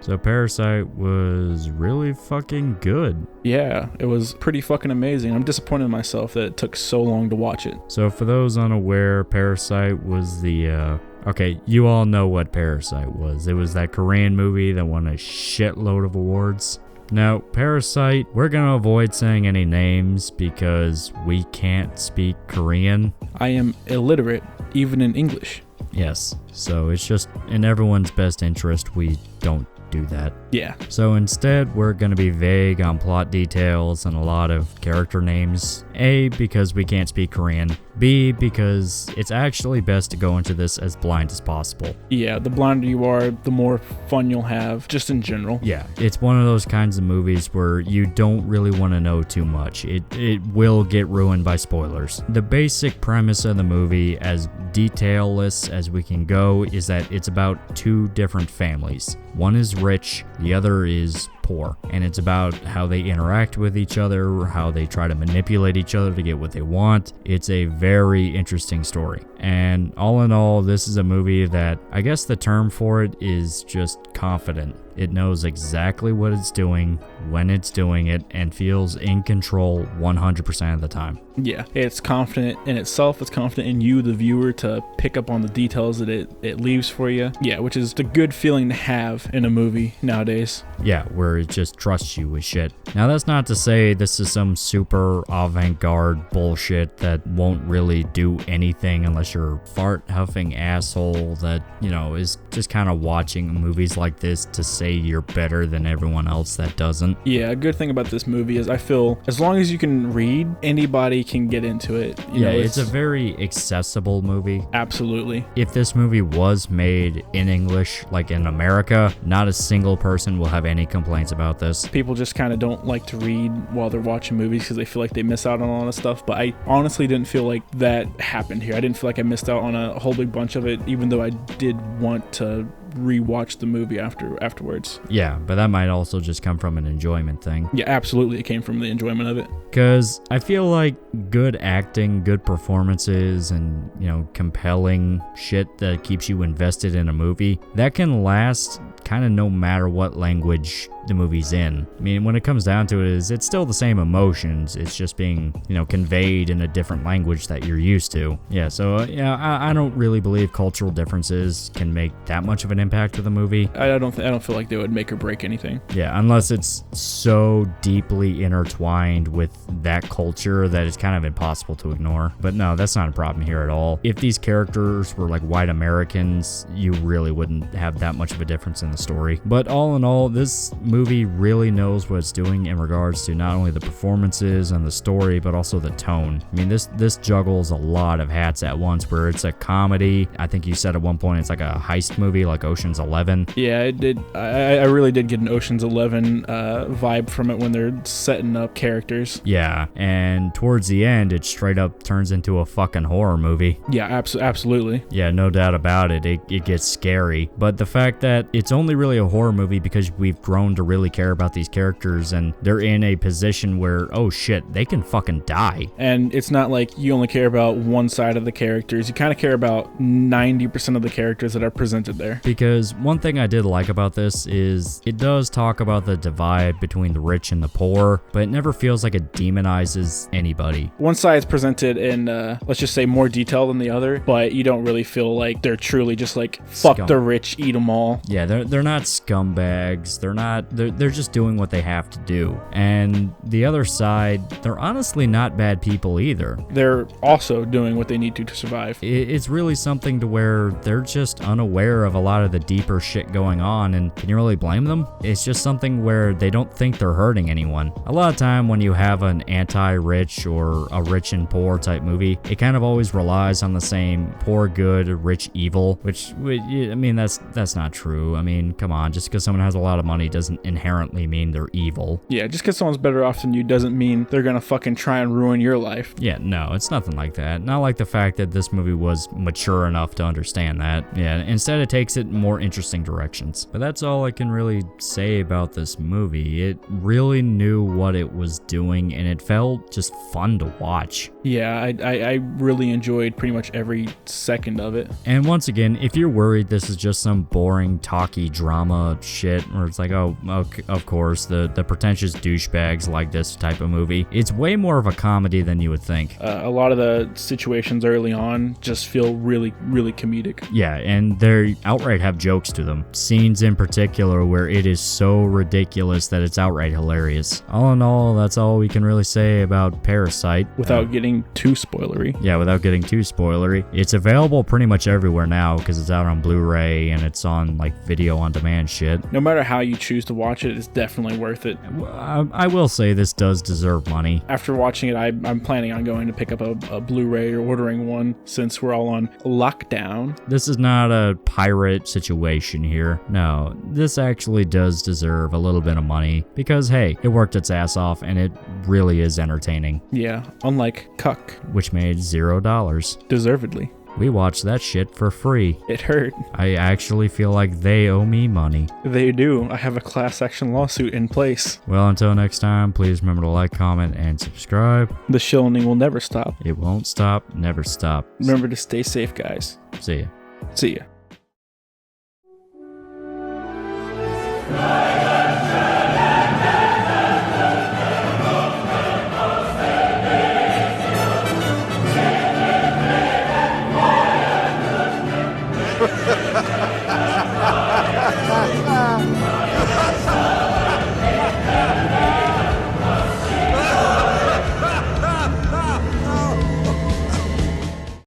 So Parasite was really fucking good. Yeah, it was pretty fucking amazing. I'm disappointed in myself that it took so long to watch it. So for those unaware, Parasite was the, okay, you all know what Parasite was. It was that Korean movie that won a shitload of awards. Now, Parasite, we're gonna avoid saying any names because we can't speak Korean. I am illiterate, even in English. Yes, so it's just in everyone's best interest we don't do that. Yeah. So instead, we're going to be vague on plot details and a lot of character names. A, because we can't speak Korean. B, because it's actually best to go into this as blind as possible. Yeah, the blinder you are, the more fun you'll have, just in general. Yeah, it's one of those kinds of movies where you don't really want to know too much. It will get ruined by spoilers. The basic premise of the movie, as detailless as we can go, is that it's about two different families. One is rich, the other is poor, and it's about how they interact with each other, how they try to manipulate each other to get what they want. It's a very interesting story, and all in all, this is a movie that I guess the term for it is just confident. It knows exactly what it's doing, when it's doing it, and feels in control 100% of the time. Yeah, it's confident in itself. It's confident in you, the viewer, to pick up on the details that it leaves for you. Yeah, which is a good feeling to have in a movie nowadays. Yeah, where it just trusts you with shit. Now, that's not to say this is some super avant-garde bullshit that won't really do anything unless you're a fart-huffing asshole that, you know, is just kind of watching movies like this to say you're better than everyone else that doesn't. Yeah, a good thing about this movie is I feel as long as you can read, anybody can get into it. You know, it's a very accessible movie. Absolutely. If this movie was made in English, like in America, not a single person will have any complaints about this. People just kind of don't like to read while they're watching movies because they feel like they miss out on a lot of stuff, but I honestly didn't feel like that happened here. I didn't feel like I missed out on a whole big bunch of it, even though I did want to rewatch the movie afterwards. Yeah, but that might also just come from an enjoyment thing. Yeah, absolutely. It came from the enjoyment of it. Because I feel like good acting, good performances, and, you know, compelling shit that keeps you invested in a movie, that can last kind of no matter what language the movie's in. I mean, when it comes down to it, it's still the same emotions. It's just being, you know, conveyed in a different language that you're used to. Yeah, so, I don't really believe cultural differences can make that much of an impact with a movie. I don't feel like they would make or break anything. Yeah, unless it's so deeply intertwined with that culture that it's kind of impossible to ignore. But no, that's not a problem here at all. If these characters were like white Americans, you really wouldn't have that much of a difference in the story. But all in all, this movie really knows what it's doing in regards to not only the performances and the story, but also the tone. I mean, this juggles a lot of hats at once, where it's a comedy. I think you said at one point it's like a heist movie, like Ocean's 11. Yeah, it did. I really did get an Ocean's 11 vibe from it when they're setting up characters. Yeah, and towards the end, it straight up turns into a fucking horror movie. Yeah, absolutely. Yeah, no doubt about it. It gets scary. But the fact that it's only really a horror movie because we've grown to really care about these characters, and they're in a position where, oh shit, they can fucking die. And it's not like you only care about one side of the characters. You kind of care about 90% of the characters that are presented there. Because one thing I did like about this is it does talk about the divide between the rich and the poor, but it never feels like it demonizes anybody. One side's presented in, let's just say, more detail than the other, but you don't really feel like they're truly just like, fuck the rich, eat them all. Yeah, they're not scumbags. They're just doing what they have to do. And the other side, they're honestly not bad people either. They're also doing what they need to survive. It's really something to where they're just unaware of a lot of the deeper shit going on, and can you really blame them? It's just something where they don't think they're hurting anyone. A lot of time when you have an anti-rich or a rich and poor type movie, it kind of always relies on the same poor good, rich evil, which I mean, that's not true. I mean, come on, just because someone has a lot of money doesn't inherently mean they're evil. Yeah, just because someone's better off than you doesn't mean they're gonna fucking try and ruin your life. Yeah, no, it's nothing like that. Not like the fact that this movie was mature enough to understand that. Yeah, instead it takes it more interesting directions. But that's all I can really say about this movie. It really knew what it was doing, and it felt just fun to watch. Yeah, I really enjoyed pretty much every second of it. And once again, if you're worried this is just some boring, talky drama shit, where it's like, oh, of course, the pretentious douchebags like this type of movie, it's way more of a comedy than you would think. A lot of the situations early on just feel really, really comedic. Yeah, and they outright have jokes to them. Scenes in particular where it is so ridiculous that it's outright hilarious. All in all, that's all we can really say about Parasite. Without getting too spoilery. Yeah, without getting too spoilery. It's available pretty much everywhere now because it's out on Blu-ray and it's on like video on demand shit. No matter how you choose to watch it, it's definitely worth it. I will say this does deserve money. After watching it, I'm planning on going to pick up a Blu-ray or ordering one since we're all on lockdown. This is not a pirate situation here. No, this actually does deserve a little bit of money because, hey, it worked its ass off and it really is entertaining. Yeah, unlike Cuck. Which made $0. Deservedly. We watched that shit for free. It hurt. I actually feel like they owe me money. They do. I have a class action lawsuit in place. Well, until next time, please remember to like, comment, and subscribe. The shilling will never stop. It won't stop, never stop. Remember to stay safe, guys. See ya. See ya. Ha ha ha ha!